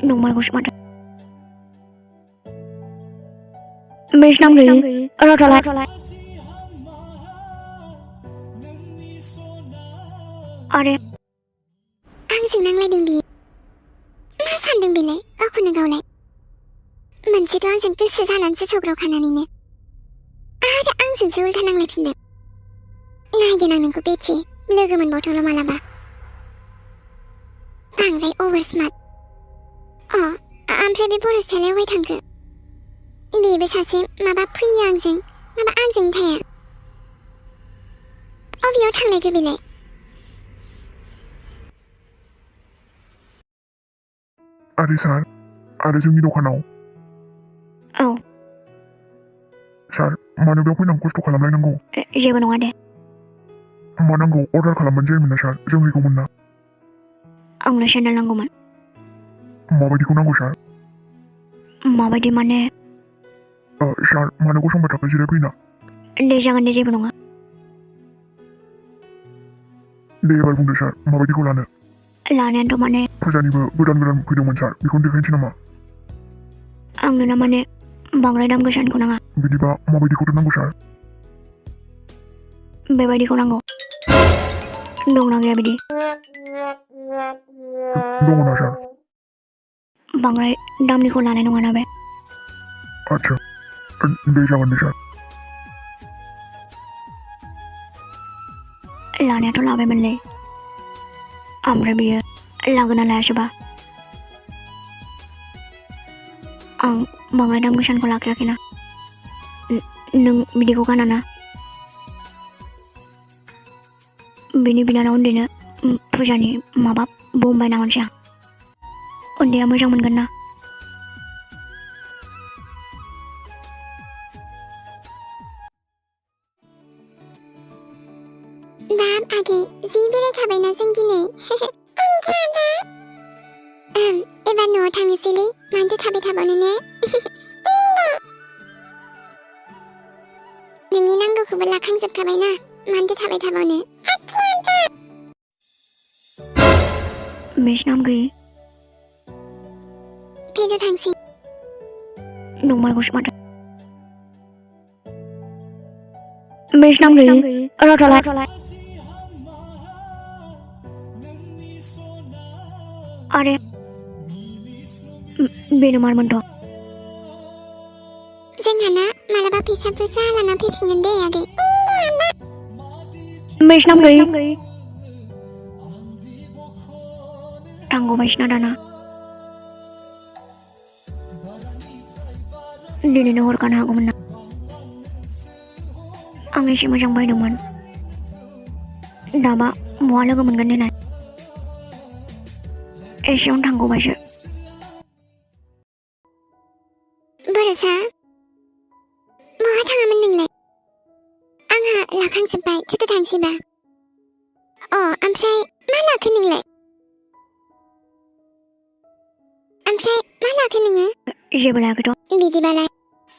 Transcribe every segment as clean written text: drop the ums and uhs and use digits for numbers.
नंमारगौसो माथो मेसनाम गैयै रथलाय आरे आंजों नांलायदों बियो मा सानदों बेलाय गावखौनो गावलाय मोनसेथ' आंजों गोसो जानानैसो सौग्रावखानानैनो आरो आंजोंसो उल्था नांलायफिनदों नायगोन आं नोंखौ बेथि लोगो मोनबावथावल' मालाबा बांद्राय अभार स्मार्ट ओमफ्राय बे बर'सालायाव अबाय थांखो बेबो सासे माबा फैयो आंजों माबा आंजों थाया अबेयाव थांलायखो बेलाय आरे सार आरो जोंनि दखानाव औ सार मानो बेयाव फैनांगौ खस्थ' खालामलायनांगौ जेबो नङा दे मा नांगौ अर्डार खालामबानो जायोमोन ना सार जों हैगौमोन ना आंनो सेन्देल नांगौमोन माबायदिखौ नांगौ सार माबायदि माने सार मानो गसंबाय थाखो जिरायफैना दे जागोन दे जेबो नङा दे एबार बुंदो सार माबायदिखौ लानायानोथ' माने फुजानिबो गोदान फैदोंमोन सार बेखौनो देखायनोसै नामा आंनो ना माने बांद्राय दाम गोसानिखौ नाङा बिदिबा माबायदिखौथ' नांगौ सार बेबायदिखौ नांगौ दंना गैया बिदि दङ ना सार बांद्राय दामनिखौ लानाय नङा ना बे आच्छा दे जागोन दे सार लानायाथ' लाबायमोनलै ओमफ्राय बियो लागोना लायासैबा आं बांद्राय दाम गोसानिखौ लाखायाखैना नों बिदिखौ गाना ना बिनि बिनानाव उन्दैनो फुजानि माबा बम बायना हरसै आं उन्दैया मोजां मोनगोन ना बाब आगै जि बेरायखाबायना जों दिनै एबार न'आव थांनोसैलै मानोथो थाबाय थाबावनो ने नोंनि नांगौखौबो लाखांजोबखाबायना मानोथो थाबाय थाबावनो मेसनाम गैयै फैदो थांसै नंमारगौसो माथो मेसनाम गैयै रथलाय आरे बेनो मारमोनथ' जोंहा ना मालाबा फैसा बुरजा लाना फैफिनगोन दे आगै मेसनाम गैयै थांगौबायसोना दाना दिनैनो हरखानो हागौमोन ना आं एसे मोजां बायदोंमोन दाबा बहा लोगो मोनगोन देनाय एसेयावनो थांगौबायसो बर'सा बहा थाङामोन नोंलाय आंहा लाखांजोब्बाय थुदो थांसैबा ओमफ्राय मा लाखो नोंलाय ओमफ्राय मा लाखो नोङो जेबो लायाखैथ' बिदिबालाय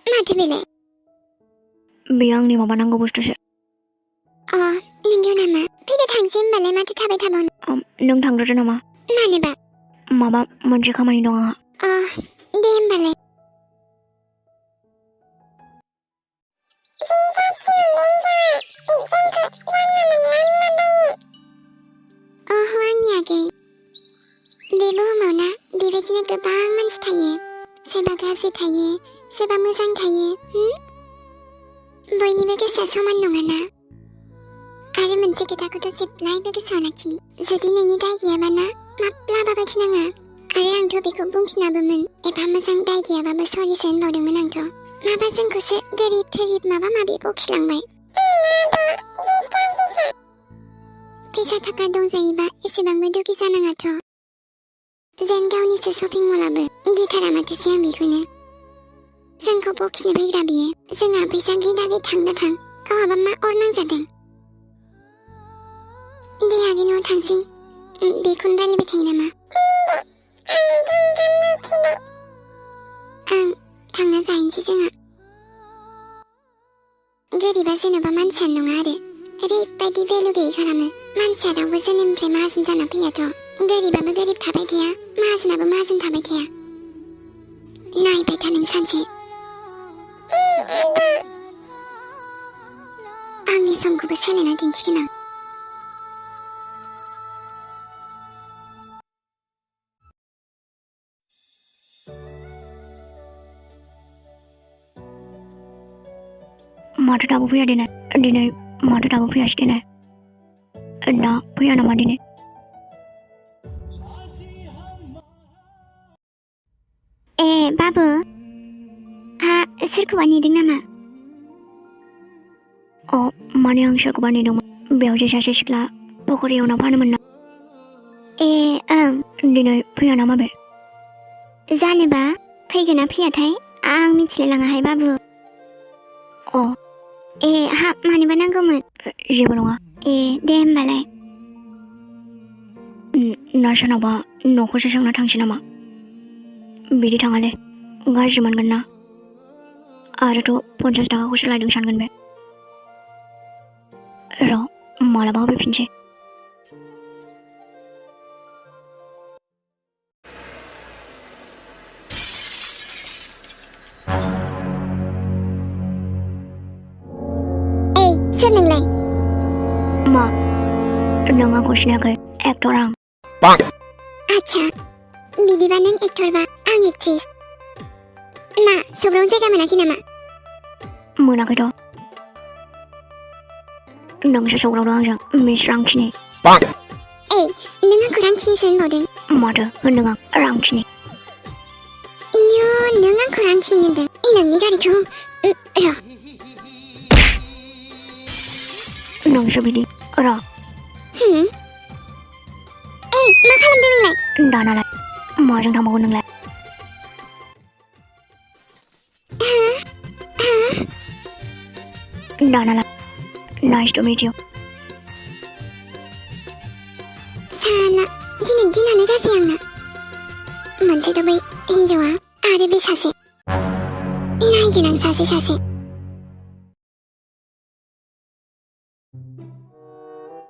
माथो बेलाय बेयो आंनि माबा नांगौ बुस्थुसो नंगौ नामा फैदो थांसै होमबालाय माथो थाबाय थाबावनो नों थांग्रोदो नामा मानोबा माबा मोनसे खामानि दं आंहा दे होमबालाय आंनि आगै बे बुहुमाव ना बेबायदिनो गोबां मानसि थायो सोरबा गाज्रि थायो सोरबा मोजां थायो बयनिबो गोसोआ समान नङाना आरो मोनसे खोथाखौथ' जेब्लायबो गोसोआव लाखि जुदि नोंनि दाय गैयाबा ना माब्लाबाबो गिनाङा आरो आंथ' बेखौ बुंफिनाबोमोन एफा मोजां दाय गैयाबाबो सरिसो होनबावदोंमोन आंथ' माबा जोंखौसो गोरिब थोरिब माबा माबि बखिलांबाय फैसा थाखा दंजायोबा एसेबांबो दुखि जानाङाथ' जेन गावनिसो शपिं मलाबो गिथारा माथोसै आं बेखौनो जोंखौ बखिनो फैग्रा बियो जोंहा फैसा गैया थां गावहाबा मा अर नांजादों दे आगै न'आव थांसै बेखौनो रायलायबाय थायो नामा आं थांना जाहैनोसै जोंहा गोरिबा जेन'बा मानसियानो नङा आरो ओरैबायदि भेलु गैयै खालामो मानसिया रावबो जोनोमनिफ्राय माहाजोन जाना फैयाथ' गोरिबाबो गोरिब थाबाय थाया माहाजोनाबो माहाजोन थाबाय थाया नायबाय था नों सानसे आंनि समखौबो सोलायना दिन्थिगोन आं माथो दाबो फैया दिनै माथो दाबो फैयासै दिनै दा फैया नामा दिनै बाबु सोरखौबा नेदों नामा माने आं सोरखौबा नेदोंमोन बेयाव जे सासे सिख्ला पकरि एवना फानोमोन ना ओं दिनै फैया नामा बे जानोबा फैगोना फैयाथाय आं मिथिलायलाङाहाय बाबु मानोबा नांगौमोन जेबो नङा दे होमबालाय ना सोरनावबा न'खौसो सोंना थांसै नामा बिदि थाङालै गाज्रि मोनगोन ना आरोथ' 50 थाखाखौसो लायदों सानगोन बे र' मालाबा होफैफिनसै सोर नोंलाय मा नों आंखौ सिनायाखै एक्टर आं आच्छा बिदिबा नों एक्टरबा आं एक्ट्रिस मा सब्रावनो जायगा मोनाखै नामा मोनाखैथ' नोंसो सौग्रावदों आंजों मिस रांखिनि नों आंखौ रांखिनिसो होनबावदों माथो होनदों आं रांखिनि इयो नों आंखौ रांखिनि होनदों नोंनि गारिखौ र' नोंसो बिदि र' मा खालामदों नोंलाय दानालाय माजों थांबावगोन नोंलाय दानालाय नाइस टु मिट इउ साला दिनै दिनानो गाज्रि आंना मोनसेथ' बै हिन्जावा आरो बे सासे नायगोन आं सासे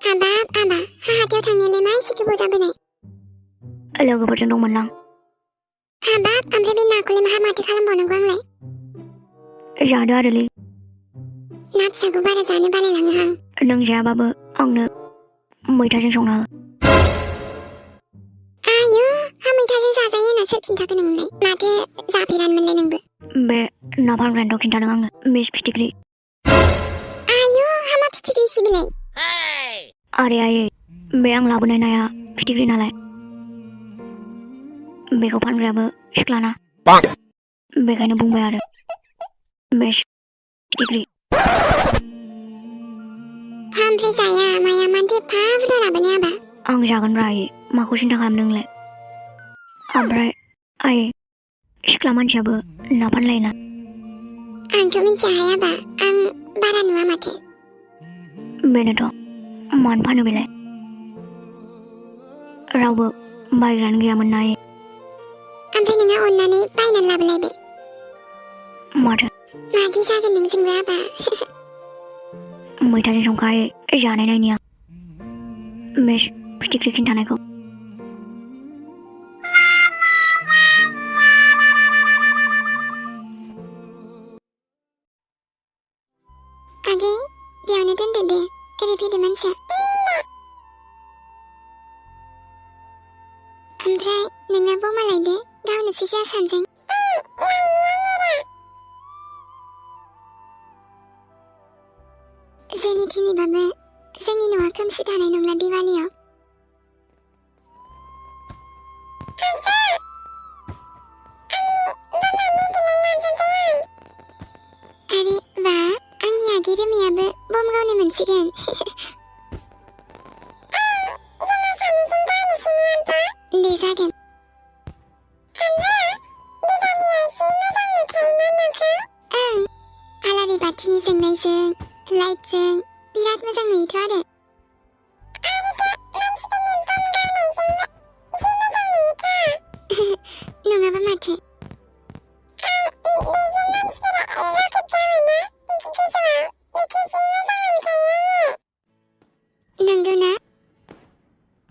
हाबाब आबा हाथायाव थांनायालाय मा एसे गोबाव जाबोनाय लोगोफोरजों दंमोन आं हाबाब ओमफ्राय बे नाखौलाय माथो खालामबावनांगौ आंलाय जादो आरोलै ना फिसाखौ बारा जानो बालायलाङो आं नों जायाबाबो आंनो मैथाजों संना हो आयु मैथाजों जाजायो होनना सोर खिन्थाखो नोंलाय माथो जाफेरानोमोनलाय नोंबो बे ना फानग्रायानोथ' खिन्थादों आंनो मिस फिथिख्रि आयु मा फिथिख्रि बिलाय आरे आयै बे आं लाबोनाय नाया फिथिख्रि नालाय बेखौ फानग्रायाबो सिख्लाना बेखायनो बुंबाय आरो मिस फिथिख्रि ओमफ्राय जाया माया मानोथो एफा बुरजा लाबोनाय आबा आं जागोनब्रा आयै माखौ सिन्था खालामदों नोंलाय ओमफ्राय आयै सिख्ला मानसियाबो ना फानलायोना आंथ' मिथियाहाय आबा आं बारा नुवा माथो बेनोथ' मानो फानो बेलाय रावबो बायग्रायानो गैयामोन ना आयै ओमफ्राय नोंहा अननानै बायनानै लाबोलायबाय माथो मादि जागोन नोंजोंबो आबा मैथाजों संखा आयै जानाय नायनि आं मिस फिथिख्रि खिन्थानायखौ आगै बेयावनो दोनदो दे ओरै फैदो मानसिया ओमफ्राय नोंना बमा लायदो गावनोसै जोंहा सानजों जोंनि थिनिबाबो जोंनि न'आ खोमसि थानाय नंला दिवालियाव आरे बा आंनि आगै रोमायाबो बम गावनो मोनसिगोन दे जागोन ओं आलारि बाथिनि जोंनायजों लाइटजों बिराद मोजां नुयोथ' आरो नङाबा माथो नंगौना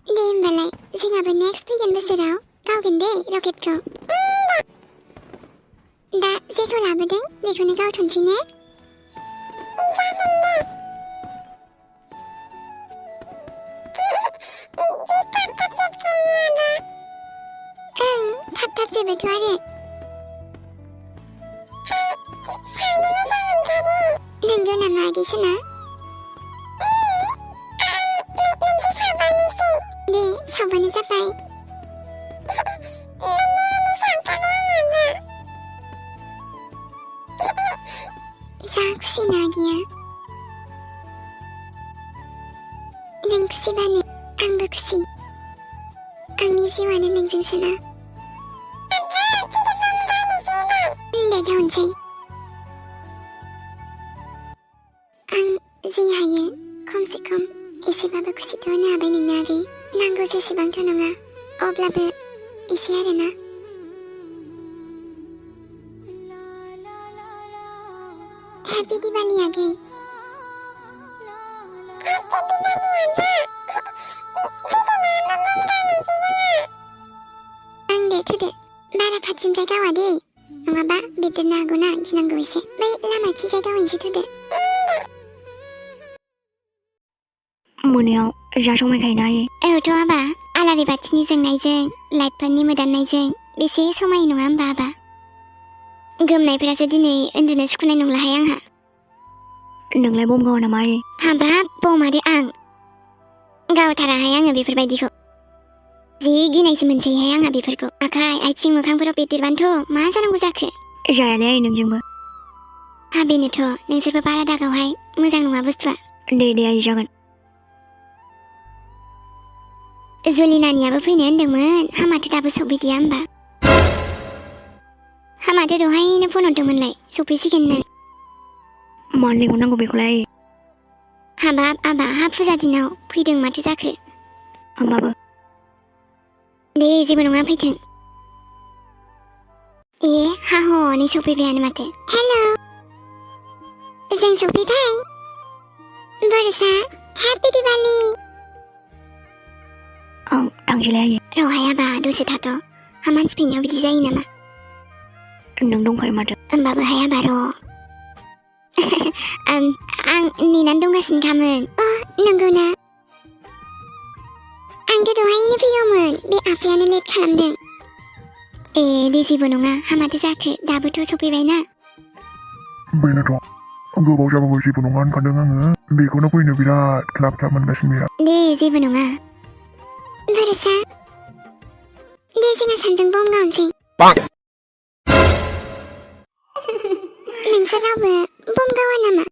दे होमबालाय जोंहाबो फैगोन बोसोराव गावगोन दे रकेटखौ। दा जेखौ लाबोदों बेखौनो गावथोंसै ने? थाब थाब जोबोथ' आरो। नंगौ नामा आगैसोना? दे सावबानो जाबाय। जा खुसिना आगैया। नों खुसिबानो आंबो खुसि। आंनि जिउआनो नोंजोंसोना। दे गावनोसै। आं जि हायो खमसे खम एसेबाबो खुसिथ' होनो हाबाय नोंनो आगै। नांगौ जेसेबांथ' नङा अब्लाबो एसे आरोना। हेपि दिवाली आगै। आं दे थुदो बारा खाथिनिफ्राय गावा दे नङाबा बेदेरनो हागौना गिनांगौ एसे। बै लामाथिंजाय गावहैनोसै थुदो। मोनायाव जा समायखायोना आयै। औथ' आबा आलारि बाथिनि जोंनायजों लाइटफोरनि मोदाननायजों बेसे समायो नङा होमबा आबा? गोमनायफोरासो दिनै उन्दुनो सुखुनाय नंलाहाय आंहा। नोंलाय बम गावा नामा आयै? हाबाब बम आरो आं गावथाराहाय आङो बेफोरबायदिखौ। जि गिनायसो मोनसैहाय आंहा बेफोरखौ। आखाइ आथिं मोखांफोराव बेदेरबानोथ' मा जानांगौ जाखो? जायालै आयै नोंजोंबो। बेनोथ' नोंसोरबो बारा दागावहाय मोजां नङा बुस्थुआ। दे आयै जागोन। जुलिनानियाबो फैनो होनदोंमोन हामाथो दाबो सफैदिया होमबा? हामाथो दहायनो फन हरदोंमोनलाय सफैसिगोननो। मानो लिंहरनांगौ बेखौलाय आयै? हाबाब आबा हा फुजा दिनाव फैदों माथो जाखो? होमबाबो दे जेबो नङा फैथों। ए हा हनै सफैबायानो माथो। हेल' जों सफैबाय। बरसा हेपि दिवाली। आं थांसैलाय आयै। रहाय आबा दसे थाथ'। हा मानसि फैनायाव बिदि जायो नामा? नों दंखायो माथो। होमबाबो हाय आबा र'। आं नेनानै दंगासिनोखामोन। नंगौना? आंथ' दहायनो फैगौमोन बे आफायानो लेट खालामदों। ए दे जेबो नङा हामाथो जाखो दाबोथ' सफैबायना। बेनोथ' गोबाव जाबाबो जेबो नङा होनखादों आङो। बेखौनो फैनो बिराद ख्लाब ख्लाब मोनगासिनो बिराद। दे जेबो नङा। बरसा दे जोंहा सानजों बम गावनोसै। नोंसोर रावबो बम गावा नामा?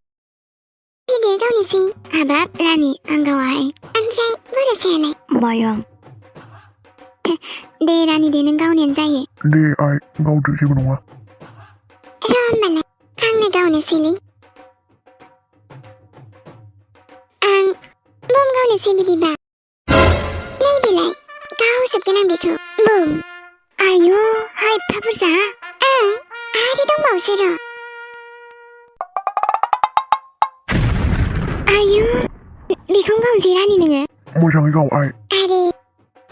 फैदो गावनोसै। हाबाब रानि आं गावाहाय। ओमफ्राय बरसायालाय? बायो आं। दे रानि दे नों गावनायानो जायो। दे आइ गावदो जेबो नङा। र' होमबालाय आंनो गावनोसैलै। आं बम गावनोसै बिदिबा। नै बेलाय गावजोबगोन आं बेखौ। बुम। आयु हा एफा बुरजा? ओं आरो दंबावोसो र'। आयु बेखौनो गावनोसै रानि नोङो? मोजाङै गाव आइ। आरे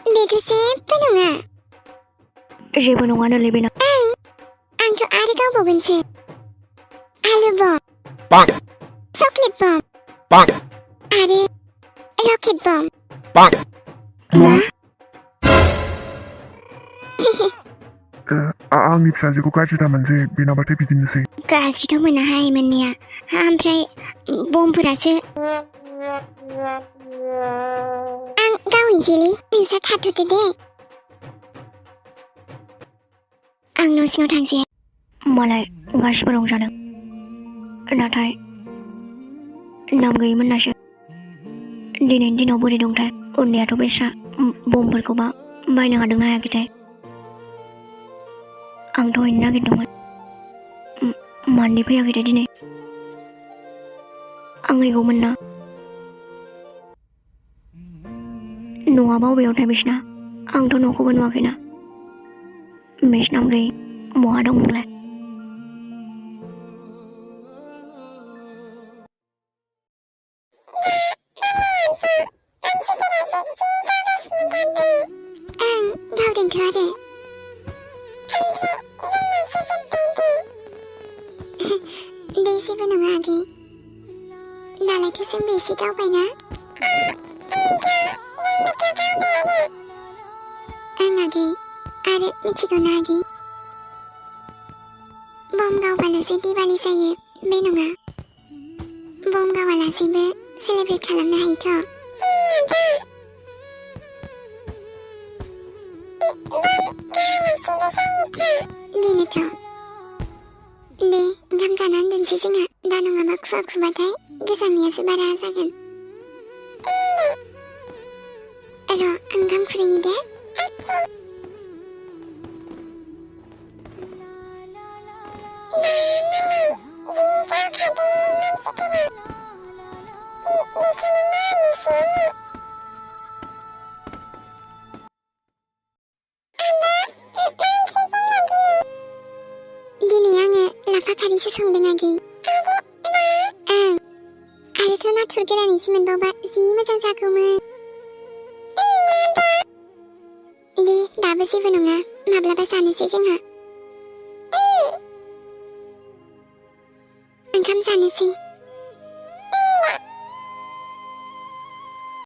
बेथ' जेबो नङा। जेबो नङानोलै बेना। आंथ' आरो गावबावगोनसो। आलु बम, चकलेट बम, आरो रकेट बम। मा? आंनि फिसाजोखौ गाज्रि दामोनसै बेनाबाथाय बिदिनोसै। गाज्रिथ' मोनाहाय मोननाया। ओमफ्राय बमफोरासो। आं गावहैनोसैलै नोंस्रा थाथ'दो दे। आं न' सिङाव थांसै। मालाय गासिबो रंजादों नाथाय नाम गैयिमोन नासो। दिनैनि दिनाव बोरै दंथाय उन्दैयाथ' बेस्रा बमफोरखौबा बायनो हादोंना हायाखैथाय। आंथ' हैनो नागिरदोंमोन मानोथो फैयाखैथाय दिनै। आं हैगौमोन ना। न'आबा बबेयावथाय बिसिना? आंथ' न'खौबो नुवाखैना। बिसिनाम गैयि बहा दं नोंलाय? जोंबो एसे गावबायना आं आगै आरो मिथिगौना आगै बम गावबाल'सो दिवाली जायो बे नङा बम गावालासेबो सेलेब्रेट खालामनो हायोथ' बेनोथ' दे ओंखाम जानानै दोनसै जोंहा दा नङाबा खुवा खुबाथाय गोजांनायासो बारा जागोन र' ओंखाम खुरैनि दे दिनै आङो लाफा खारैसो संदों आगै ओं आरोथ' नाथुर गोरान एसे मोनबावबा जि मोजां जागौमोन दे दाबो जेबो नङा माब्लाबा जानोसै जोंहा ओंखाम जानोसै